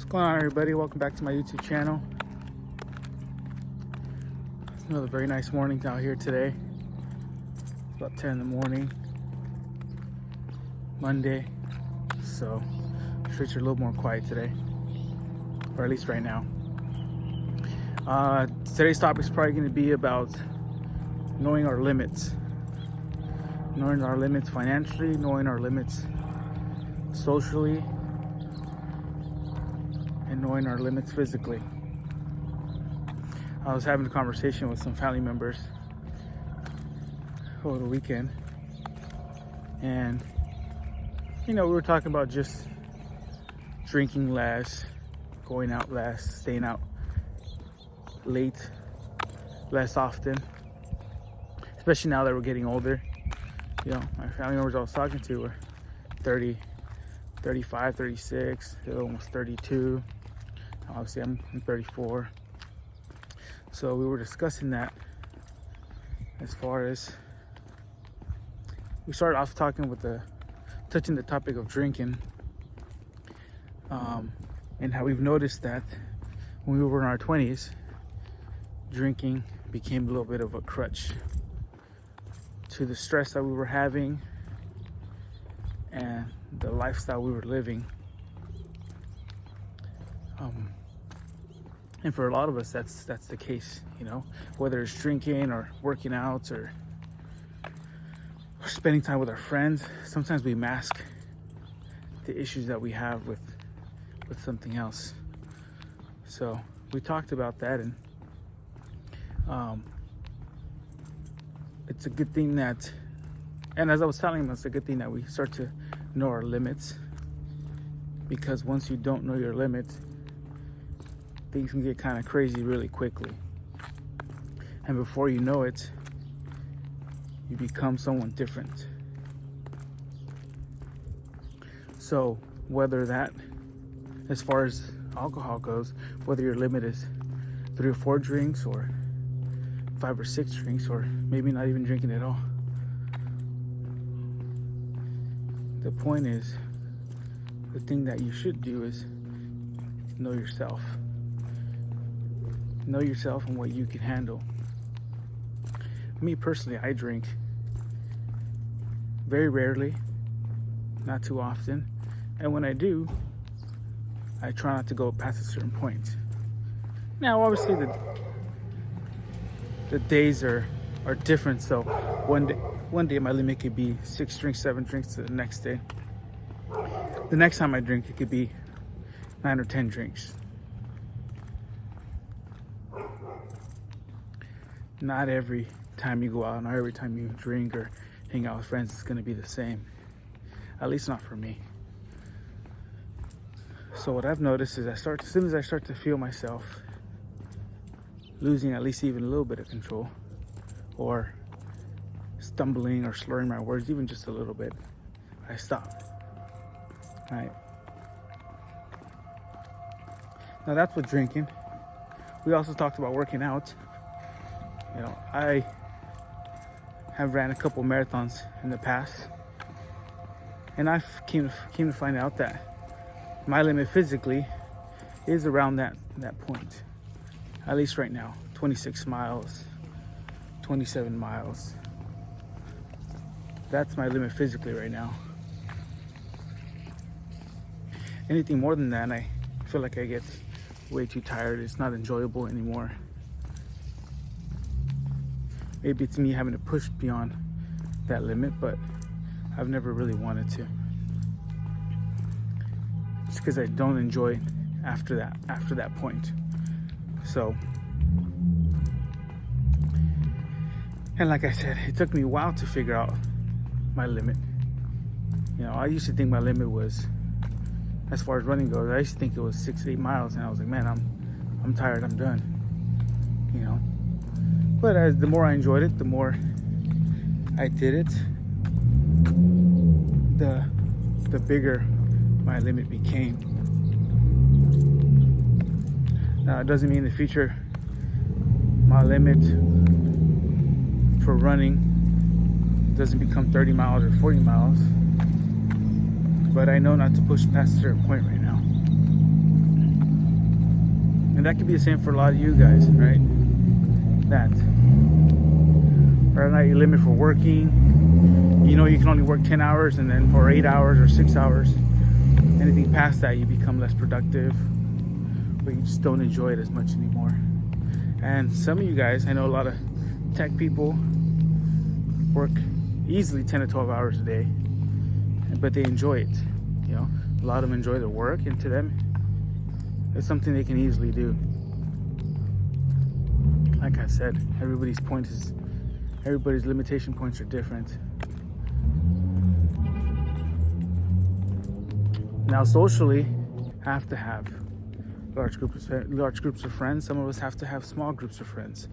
What's going on, everybody? Welcome back to my YouTube channel. It's another very nice morning out here today. It's about 10 in the morning, Monday, so streets are a little more quiet today, or at least right now. Today's topic is probably going to be about knowing our limits. Knowing our limits financially, knowing our limits socially, and knowing our limits physically. I was having a conversation with some family members over the weekend, and we were talking about just drinking less, going out less, staying out late less often, especially now that we're getting older. My family members I was talking to were 30, 35, 36, they're almost 32. Obviously I'm 34. So we were discussing that, as far as we started off touching the topic of drinking, and how we've noticed that when we were in our 20s, drinking became a little bit of a crutch to the stress that we were having and the lifestyle we were living. And for a lot of us, that's the case, whether it's drinking or working out or spending time with our friends. Sometimes we mask the issues that we have with something else. So we talked about that, and it's a good thing that, and as I was telling him, it's a good thing that we start to know our limits, because once you don't know your limits, things can get kind of crazy really quickly, and before you know it, you become someone different. So whether that, as far as alcohol goes, whether your limit is 3 or 4 drinks or 5 or 6 drinks, or maybe not even drinking at all, the point is, the thing that you should do is know yourself. Know yourself and what you can handle. Me personally, I drink very rarely, not too often, and when I do, I try not to go past a certain point. Now, obviously, the days are different, so one day my limit could be 6 drinks, 7 drinks. The next day, the next time I drink, it could be 9 or 10 drinks. Not every time you go out, not every time you drink or hang out with friends, it's going to be the same. At least not for me. So what I've noticed is, as soon as I start to feel myself losing at least even a little bit of control, or stumbling or slurring my words even just a little bit, I stop. Right? Now that's with drinking. We also talked about working out. I have ran a couple marathons in the past, and I came to find out that my limit physically is around that point. At least right now, 26 miles, 27 miles. That's my limit physically right now. Anything more than that, I feel like I get way too tired. It's not enjoyable anymore. Maybe it's me having to push beyond that limit, but I've never really wanted to. Just because I don't enjoy it after that point. So, and like I said, it took me a while to figure out my limit. I used to think my limit was, as far as running goes, I used to think it was 6 to 8 miles, and I was like, man, I'm tired, I'm done. But as the more I enjoyed it, the more I did it, the bigger my limit became. Now, it doesn't mean in the future my limit for running doesn't become 30 miles or 40 miles, but I know not to push past a certain point right now. And that could be the same for a lot of you guys, right? That right now your limit for working, you know, you can only work 10 hours and then or 8 hours or 6 hours. Anything past that, you become less productive, but you just don't enjoy it as much anymore. And some of you guys, I know a lot of tech people work easily 10 to 12 hours a day, but they enjoy it. You know, a lot of them enjoy their work, and to them, it's something they can easily do. Like I said, everybody's limitation points are different. Now, socially, have to have large groups of friends. Some of us have to have small groups of friends.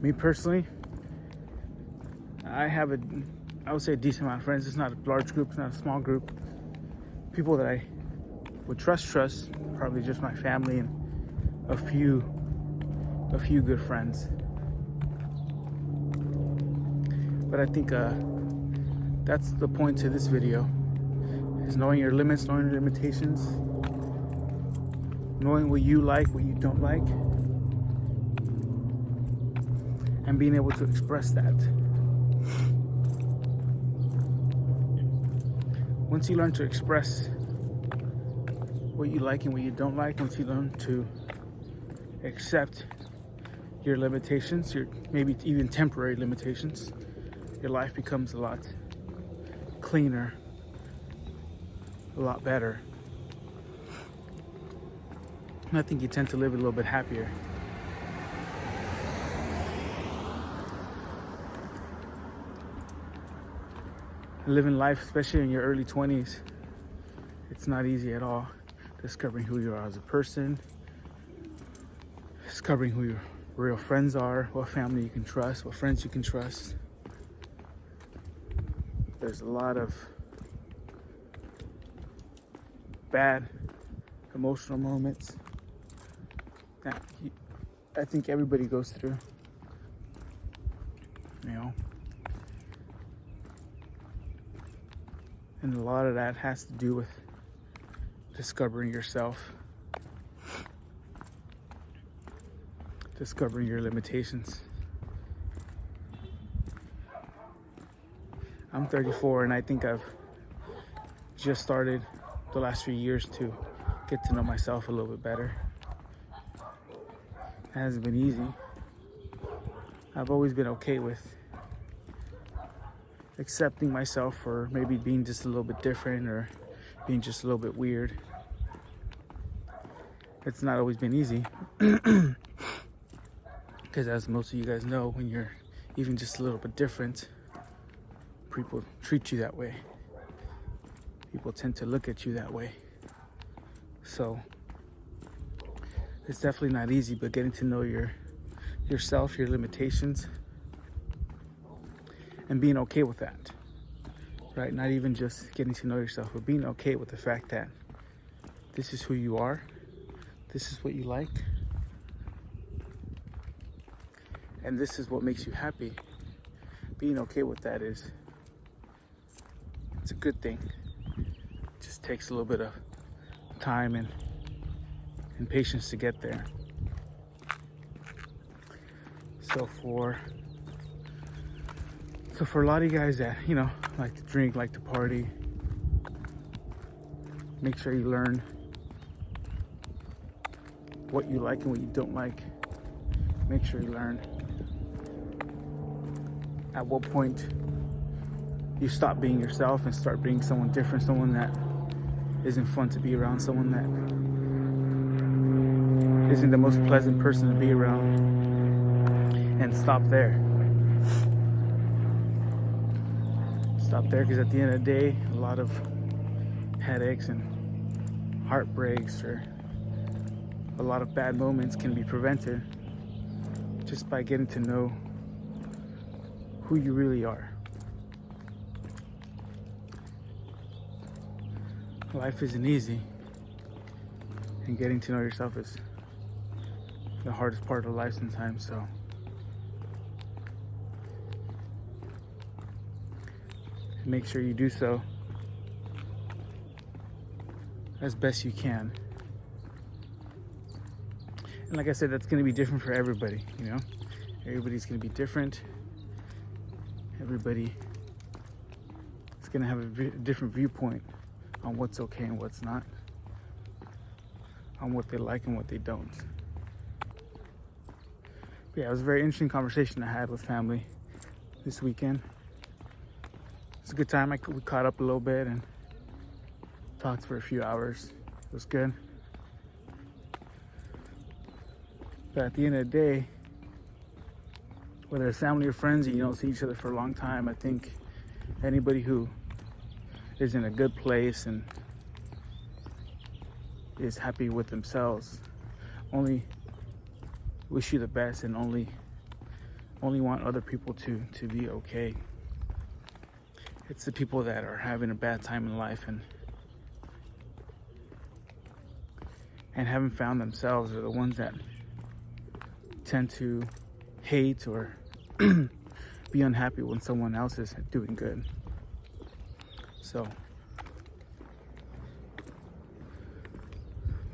Me personally, I would say a decent amount of friends. It's not a large group, it's not a small group. People that I would trust, probably just my family and a few good friends. But I think that's the point to this video, is knowing your limits, knowing your limitations, knowing what you like, what you don't like, and being able to express that. Once you learn to express what you like and what you don't like, once you learn to accept your limitations, your maybe even temporary limitations, your life becomes a lot cleaner, a lot better. And I think you tend to live a little bit happier. Living life, especially in your early 20s, it's not easy at all. Discovering who you are as a person, discovering who your real friends are, what family you can trust, what friends you can trust. There's a lot of bad emotional moments that I think everybody goes through, you know. And a lot of that has to do with discovering yourself, discovering your limitations. I'm 34 and I think I've just started the last few years to get to know myself a little bit better. It hasn't been easy. I've always been okay with accepting myself for maybe being just a little bit different or being just a little bit weird. It's not always been easy because, as most of you guys know, when you're even just a little bit different, people treat you that way. People tend to look at you that way. So it's definitely not easy, but getting to know yourself, your limitations, and being okay with that, right? Not even just getting to know yourself, but being okay with the fact that this is who you are, this is what you like, and this is what makes you happy. Being okay with that it's a good thing. It just takes a little bit of time and patience to get there. So for a lot of you guys that, you know, like to drink, like to party, make sure you learn what you like and what you don't like. Make sure you learn at what point you stop being yourself and start being someone different, someone that isn't fun to be around, someone that isn't the most pleasant person to be around, and stop there. Stop there, because at the end of the day, a lot of headaches and heartbreaks or a lot of bad moments can be prevented just by getting to know who you really are. Life isn't easy, and getting to know yourself is the hardest part of life sometimes. So make sure you do so as best you can. And like I said, that's going to be different for everybody, you know? Everybody's going to be different. Everybody is going to have a different viewpoint on what's okay and what's not, on what they like and what they don't. But yeah, it was a very interesting conversation I had with family this weekend. It's a good time. We caught up a little bit and talked for a few hours. It was good. But at the end of the day, whether it's family or friends and you don't see each other for a long time, I think anybody who is in a good place and is happy with themselves only wish you the best and only want other people to be okay. It's the people that are having a bad time in life and haven't found themselves are the ones that tend to hate or be unhappy when someone else is doing good. So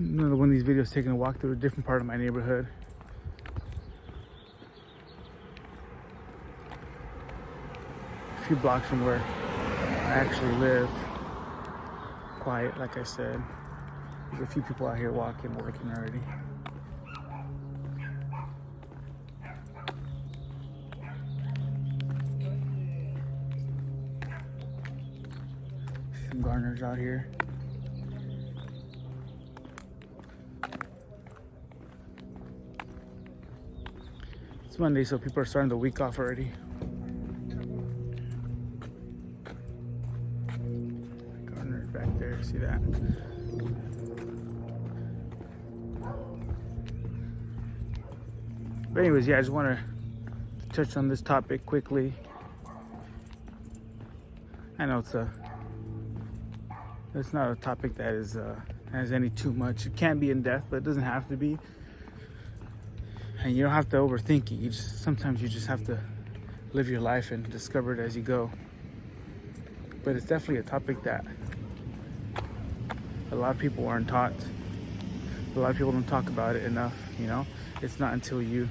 another one of these videos taking a walk through a different part of my neighborhood. A few blocks from where I actually live. Quiet, like I said. There's a few people out here walking, working already. Some gardeners out here. It's Monday, so people are starting the week off already. Gardeners back there, see that? But anyways, yeah, I just want to touch on this topic quickly. I know it's not a topic that is has any too much. It can be in depth, but it doesn't have to be. And you don't have to overthink it. Sometimes you just have to live your life and discover it as you go. But it's definitely a topic that a lot of people aren't taught. A lot of people don't talk about it enough, you know? It's not until you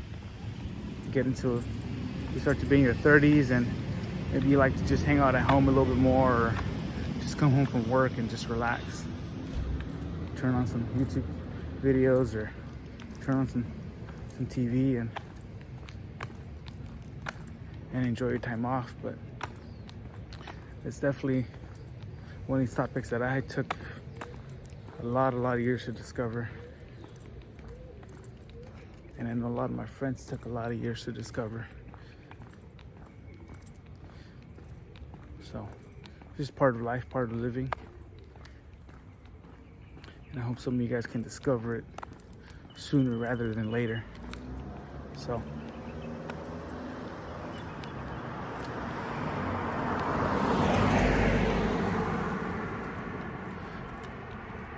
start to be in your 30s and maybe you like to just hang out at home a little bit more or just come home from work and just relax. Turn on some YouTube videos or turn on some TV and enjoy your time off. But it's definitely one of these topics that I took a lot of years to discover. And I know a lot of my friends took a lot of years to discover. So, just part of life, part of living. And I hope some of you guys can discover it sooner rather than later. So,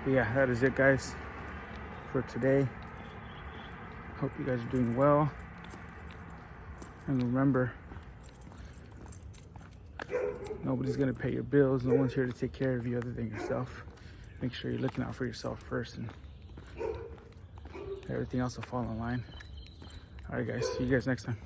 but yeah, that is it, guys, for today. Hope you guys are doing well. And remember, nobody's gonna pay your bills. No one's here to take care of you other than yourself. Make sure you're looking out for yourself first, and everything else will fall in line. All right, guys. See you guys next time.